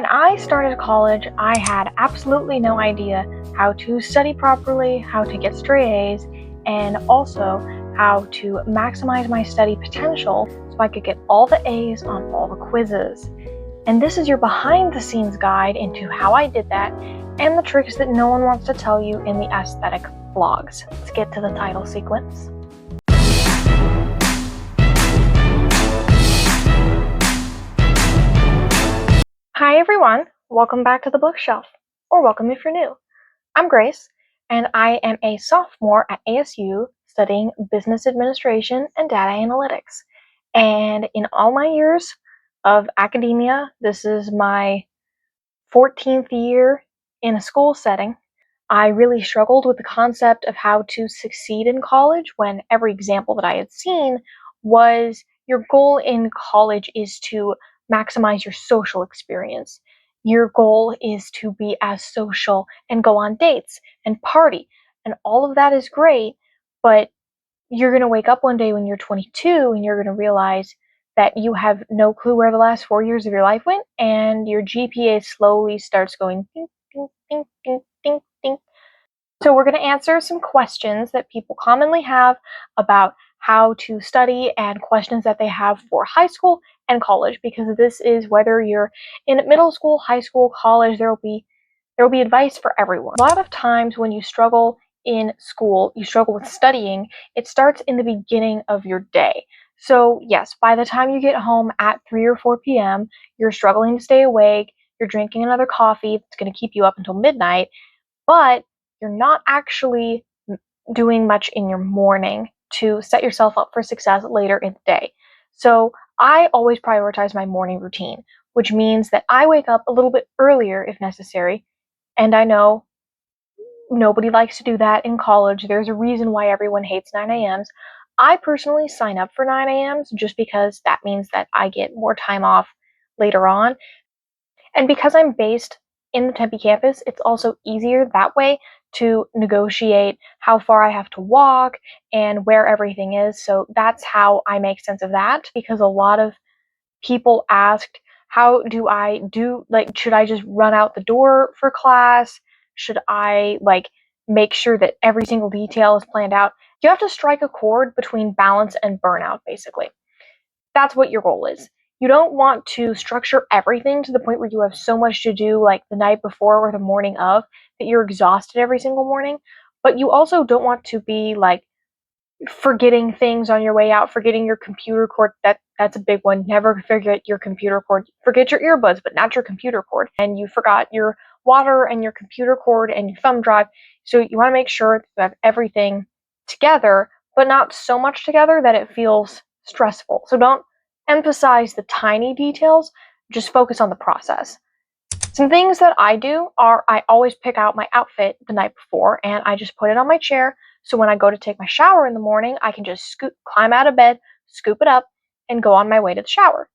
When I started college, I had absolutely no idea how to study properly, how to get straight A's, and also how to maximize my study potential so I could get all the A's on all the quizzes. And this is your behind the scenes guide into how I did that and the tricks that no one wants to tell you in the aesthetic vlogs. Let's get to the title sequence. Hi everyone, welcome back to the bookshelf, or welcome if you're new. I'm Grace, and I am a sophomore at ASU studying business administration and data analytics. And in all my years of academia, this is my 14th year in a school setting. I really struggled with the concept of how to succeed in college when every example that I had seen was your goal in college is to maximize your social experience. Your goal is to be as social and go on dates and party. And all of that is great, but you're going to wake up one day when you're 22 and you're going to realize that you have no clue where the last 4 years of your life went, and your GPA slowly starts going ding, ding, ding, ding, ding, ding. So we're going to answer some questions that people commonly have about how to study and questions that they have for high school and college, because this is whether you're in middle school, high school, college, there will be advice for everyone. A lot of times when you struggle in school, you struggle with studying, it starts in the beginning of your day. So yes, by the time you get home at 3 or 4 p.m., you're struggling to stay awake, you're drinking another coffee that's going to keep you up until midnight, but you're not actually doing much in your morning to set yourself up for success later in the day. So I always prioritize my morning routine, which means that I wake up a little bit earlier if necessary. And I know nobody likes to do that in college. There's a reason why everyone hates 9 a.m.s. I personally sign up for 9 a.m.s just because that means that I get more time off later on. And because I'm based in the Tempe campus, it's also easier that way to negotiate how far I have to walk and where everything is. So that's how I make sense of that, because a lot of people asked, how do I do, should I just run out the door for class? Should I make sure that every single detail is planned out? You have to strike a chord between balance and burnout, basically. That's what your goal is. You don't want to structure everything to the point where you have so much to do the night before or the morning of that you're exhausted every single morning. But you also don't want to be forgetting things on your way out, forgetting your computer cord. That's a big one. Never forget your computer cord. Forget your earbuds, but not your computer cord. And you forgot your water and your computer cord and your thumb drive. So you want to make sure that you have everything together, but not so much together that it feels stressful. So don't emphasize the tiny details, just focus on the process. Some things that I do are I always pick out my outfit the night before and I just put it on my chair. So when I go to take my shower in the morning, I can just climb out of bed, scoop it up, and go on my way to the shower.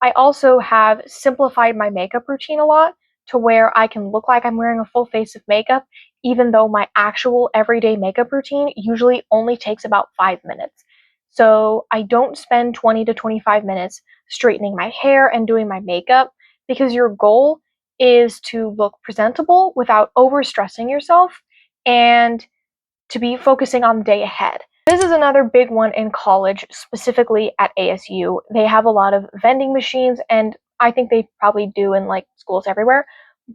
I also have simplified my makeup routine a lot to where I can look like I'm wearing a full face of makeup, even though my actual everyday makeup routine usually only takes about 5 minutes. So I don't spend 20 to 25 minutes straightening my hair and doing my makeup, because your goal is to look presentable without overstressing yourself and to be focusing on the day ahead. This is another big one in college, specifically at ASU. They have a lot of vending machines, and I think they probably do in schools everywhere.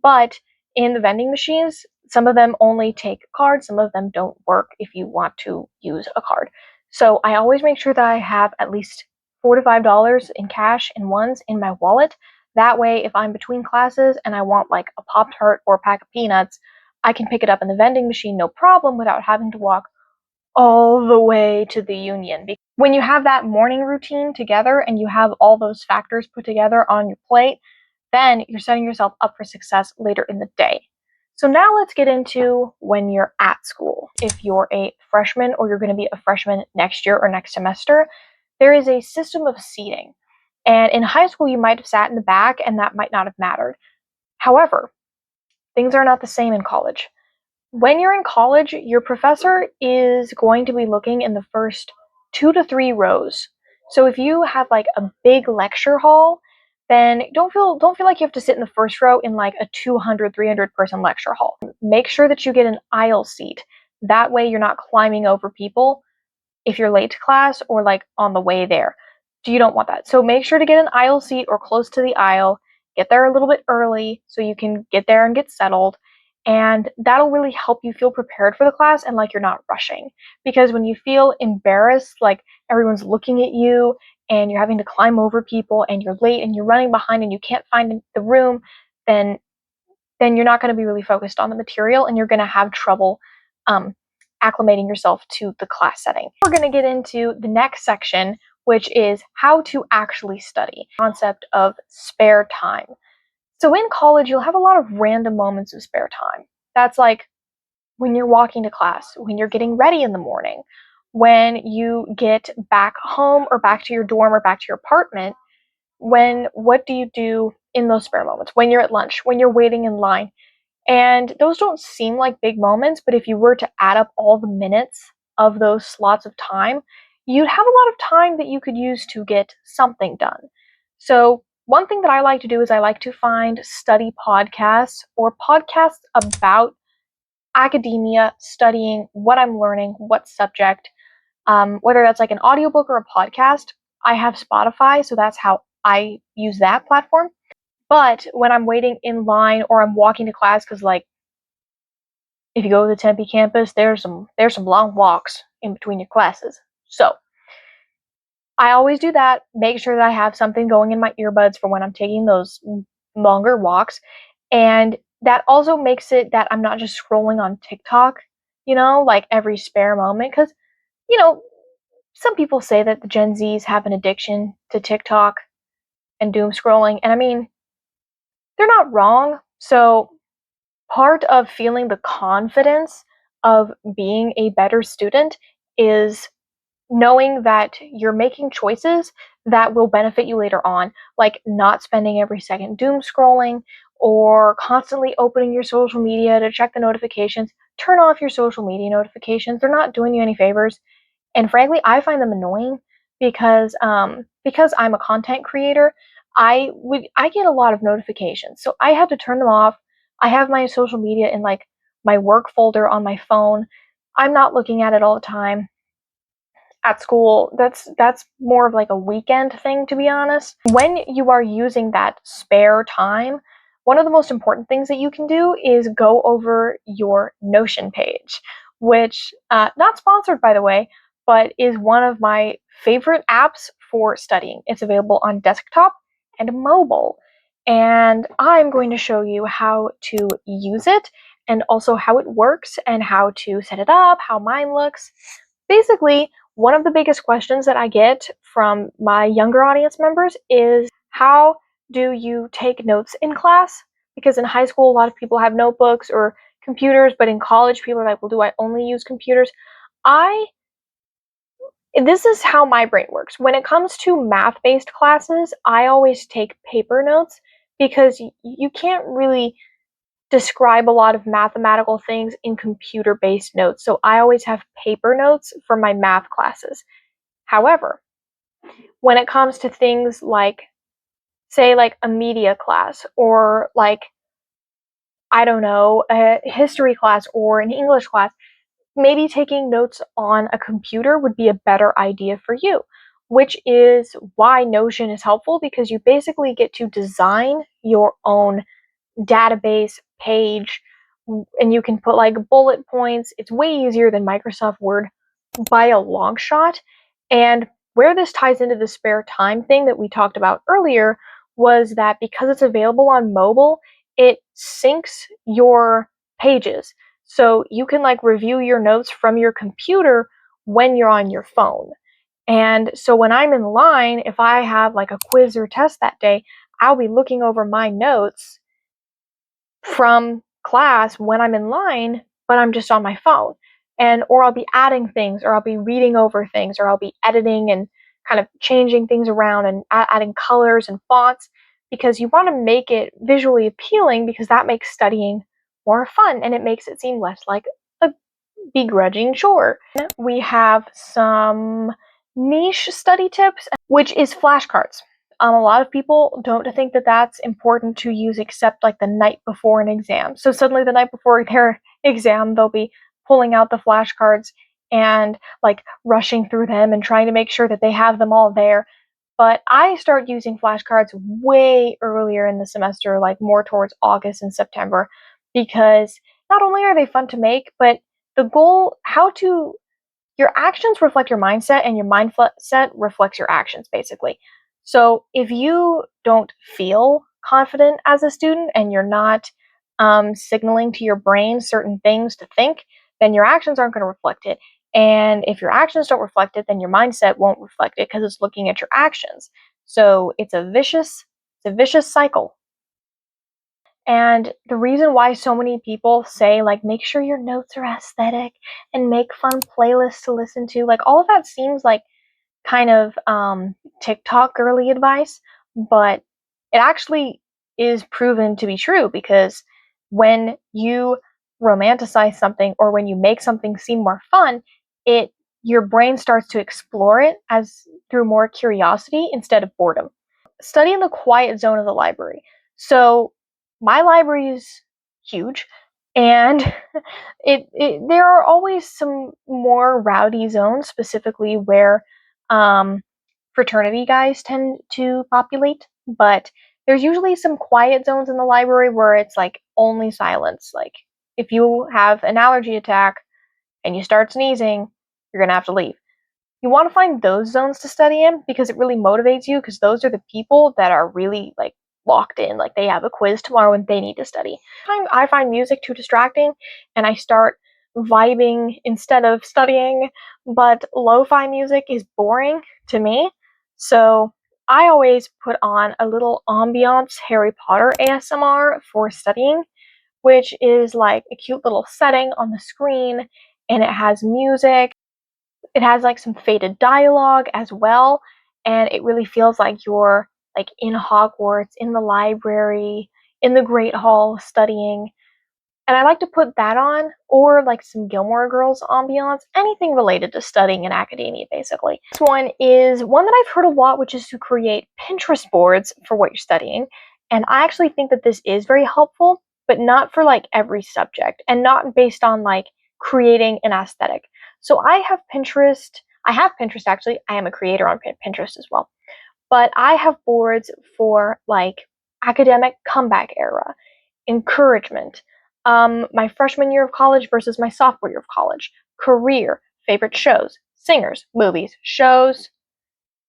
But in the vending machines, some of them only take cards, some of them don't work if you want to use a card. So I always make sure that I have at least $4 to $5 in cash and ones in my wallet. That way, if I'm between classes and I want a Pop-Tart or a pack of peanuts, I can pick it up in the vending machine no problem without having to walk all the way to the union. When you have that morning routine together and you have all those factors put together on your plate, then you're setting yourself up for success later in the day. So now let's get into when you're at school. If you're a freshman or you're going to be a freshman next year or next semester, there is a system of seating. And in high school, you might have sat in the back and that might not have mattered. However, things are not the same in college. When you're in college, your professor is going to be looking in the first 2 to 3 rows. So if you have a big lecture hall, then don't feel like you have to sit in the first row in like a 200, 300 person lecture hall. Make sure that you get an aisle seat. That way you're not climbing over people if you're late to class or like on the way there. You don't want that. So make sure to get an aisle seat or close to the aisle. Get there a little bit early so you can get there and get settled. And that'll really help you feel prepared for the class and like you're not rushing. Because when you feel embarrassed, like everyone's looking at you and you're having to climb over people and you're late and you're running behind and you can't find the room, then you're not going to be really focused on the material and you're going to have trouble acclimating yourself to the class setting. We're going to get into the next section, which is how to actually study. Concept of spare time. So in college, you'll have a lot of random moments of spare time. That's like when you're walking to class, when you're getting ready in the morning, when you get back home or back to your dorm or back to your apartment. What do you do in those spare moments? When you're at lunch, when you're waiting in line. And those don't seem like big moments, but if you were to add up all the minutes of those slots of time, you'd have a lot of time that you could use to get something done. So one thing that I like to do is I like to find study podcasts or podcasts about academia, studying, what I'm learning, what subject, whether that's like an audiobook or a podcast. I have Spotify, so that's how I use that platform. But when I'm waiting in line or I'm walking to class, because like if you go to the Tempe campus, there's some long walks in between your classes. So I always do that. Make sure that I have something going in my earbuds for when I'm taking those longer walks. And that also makes it that I'm not just scrolling on TikTok, like every spare moment. Because, some people say that the Gen Zs have an addiction to TikTok and doom scrolling. And I mean, they're not wrong. So part of feeling the confidence of being a better student is knowing that you're making choices that will benefit you later on, like not spending every second doom scrolling or constantly opening your social media to check the notifications. Turn off your social media notifications. They're not doing you any favors. And frankly, I find them annoying because I'm a content creator. I get a lot of notifications, so I had to turn them off. I have my social media in like my work folder on my phone. I'm not looking at it all the time. At school, that's more of like a weekend thing, to be honest. When you are using that spare time, one of the most important things that you can do is go over your Notion page, which not sponsored by the way, but is one of my favorite apps for studying. It's available on desktop and mobile, and I'm going to show you how to use it and also how it works and how to set it up, how mine looks. Basically, one of the biggest questions that I get from my younger audience members is, how do you take notes in class? Because in high school, a lot of people have notebooks or computers, but in college, people are like, well, do I only use computers? This is how my brain works. When it comes to math-based classes, I always take paper notes because you can't really describe a lot of mathematical things in computer-based notes. So I always have paper notes for my math classes. However, when it comes to things like, say, like a media class or like, I don't know, a history class or an English class, maybe taking notes on a computer would be a better idea for you, which is why Notion is helpful, because you basically get to design your own database page and you can put like bullet points. It's way easier than Microsoft Word by a long shot. And where this ties into the spare time thing that we talked about earlier was that because it's available on mobile, it syncs your pages. So you can like review your notes from your computer when you're on your phone. And so when I'm in line, if I have like a quiz or test that day, I'll be looking over my notes from class when I'm in line, but I'm just on my phone. Or I'll be adding things, or I'll be reading over things, or I'll be editing and kind of changing things around and adding colors and fonts, because you want to make it visually appealing, because that makes studying more fun and it makes it seem less like a begrudging chore. We have some niche study tips, which is flashcards. a lot of people don't think that that's important to use except like the night before an exam. So suddenly the night before their exam, they'll be pulling out the flashcards and like rushing through them and trying to make sure that they have them all there. But I start using flashcards way earlier in the semester, like more towards August and September, because not only are they fun to make, but the goal, your actions reflect your mindset and your mindset reflects your actions, basically. So if you don't feel confident as a student and you're not signaling to your brain certain things to think, then your actions aren't going to reflect it. And if your actions don't reflect it, then your mindset won't reflect it because it's looking at your actions. So it's a vicious cycle. And the reason why so many people say, like, make sure your notes are aesthetic and make fun playlists to listen to, like, all of that seems like kind of TikTok girly advice, but it actually is proven to be true because when you romanticize something or when you make something seem more fun, your brain starts to explore it as through more curiosity instead of boredom. Study in the quiet zone of the library. So my library is huge, and there are always some more rowdy zones, specifically where fraternity guys tend to populate. But there's usually some quiet zones in the library where it's like only silence. Like if you have an allergy attack and you start sneezing, you're gonna have to leave. You want to find those zones to study in because it really motivates you, because those are the people that are really like locked in, like they have a quiz tomorrow and they need to study. I find music too distracting and I start vibing instead of studying, but lo-fi music is boring to me. So I always put on a little ambiance Harry Potter ASMR for studying, which is like a cute little setting on the screen and it has music. It has like some faded dialogue as well, and it really feels like you're like in Hogwarts, in the library, in the Great Hall studying. And I like to put that on, or like some Gilmore Girls ambiance, anything related to studying in academia, basically. This one is one that I've heard a lot, which is to create Pinterest boards for what you're studying. And I actually think that this is very helpful, but not for like every subject, and not based on like creating an aesthetic. So I have Pinterest actually. I am a creator on Pinterest as well. But I have boards for like academic comeback era, encouragement, my freshman year of college versus my sophomore year of college, career, favorite shows, singers, movies, shows,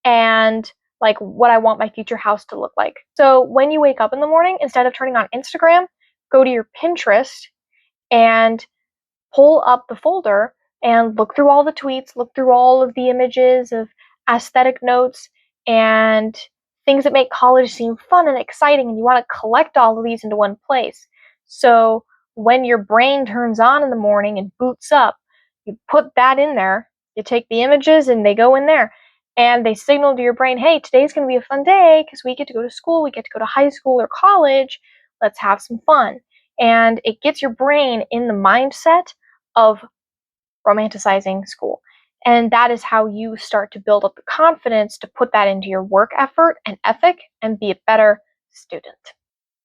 and like what I want my future house to look like. So when you wake up in the morning, instead of turning on Instagram, go to your Pinterest and pull up the folder and look through all the tweets, look through all of the images of aesthetic notes and things that make college seem fun and exciting, and you want to collect all of these into one place. So when your brain turns on in the morning and boots up, you put that in there, you take the images and they go in there, and they signal to your brain, hey, today's going to be a fun day because we get to go to school, we get to go to high school or college, let's have some fun. And it gets your brain in the mindset of romanticizing school. And that is how you start to build up the confidence to put that into your work effort and ethic and be a better student.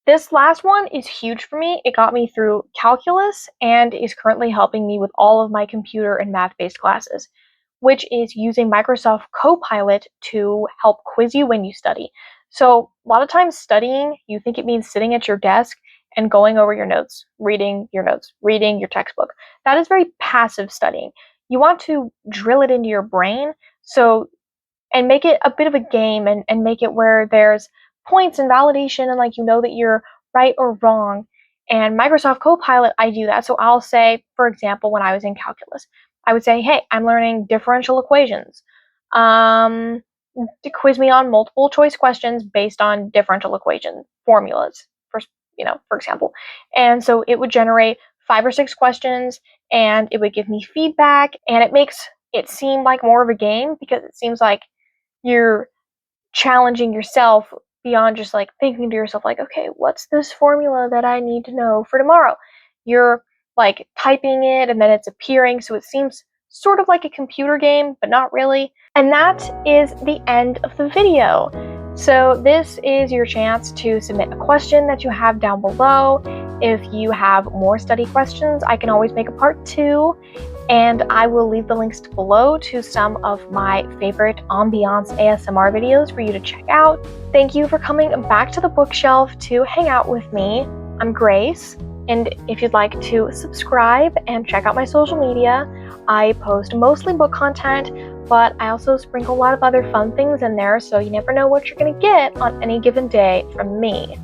This last one is huge for me. It got me through calculus and is currently helping me with all of my computer and math-based classes, which is using Microsoft Copilot to help quiz you when you study. So a lot of times studying, you think it means sitting at your desk and going over your notes, reading your textbook. That is very passive studying. You want to drill it into your brain and make it a bit of a game and make it where there's points and validation and like you know that you're right or wrong. And Microsoft Copilot, I do that. So I'll say, for example, when I was in calculus, I would say, hey, I'm learning differential equations. To quiz me on multiple choice questions based on differential equation formulas, for example. And so it would generate 5 or 6 questions and it would give me feedback, and it makes it seem like more of a game because it seems like you're challenging yourself beyond just like thinking to yourself like, okay, what's this formula that I need to know for tomorrow? You're like typing it and then it's appearing, so it seems sort of like a computer game, but not really. And that is the end of the video. So this is your chance to submit a question that you have down below. If you have more study questions, I can always make a part 2, and I will leave the links below to some of my favorite ambiance ASMR videos for you to check out. Thank you for coming back to the bookshelf to hang out with me. I'm Grace, and if you'd like to subscribe and check out my social media, I post mostly book content, but I also sprinkle a lot of other fun things in there, so you never know what you're going to get on any given day from me.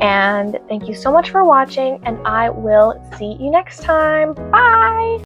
And thank you so much for watching, and I will see you next time. Bye!